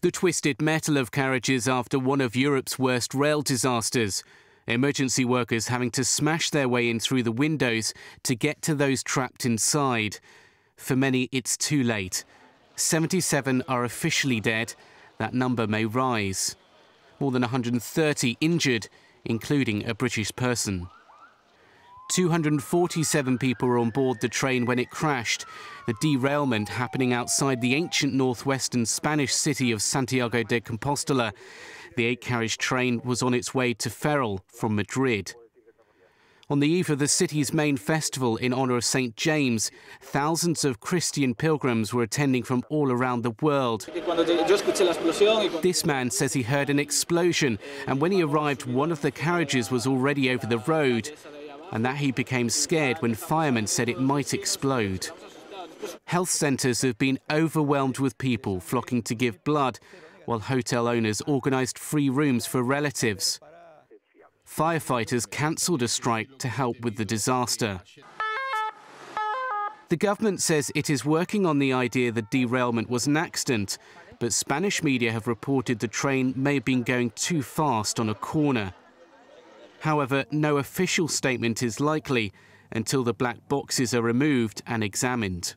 The twisted metal of carriages after one of Europe's worst rail disasters. Emergency workers having to smash their way in through the windows to get to those trapped inside. For many, it's too late. 77 are officially dead. That number may rise. More than 130 injured, including a British person. 247 people were on board the train when it crashed. The derailment happening outside the ancient northwestern Spanish city of Santiago de Compostela. The 8-carriage train was on its way to Ferrol from Madrid. On the eve of the city's main festival in honour of St. James, thousands of Christian pilgrims were attending from all around the world. This man says he heard an explosion, and when he arrived, one of the carriages was already over the road, and that he became scared when firemen said it might explode. Health centres have been overwhelmed with people flocking to give blood, while hotel owners organised free rooms for relatives. Firefighters cancelled a strike to help with the disaster. The government says it is working on the idea the derailment was an accident, but Spanish media have reported the train may have been going too fast on a corner. However, no official statement is likely until the black boxes are removed and examined.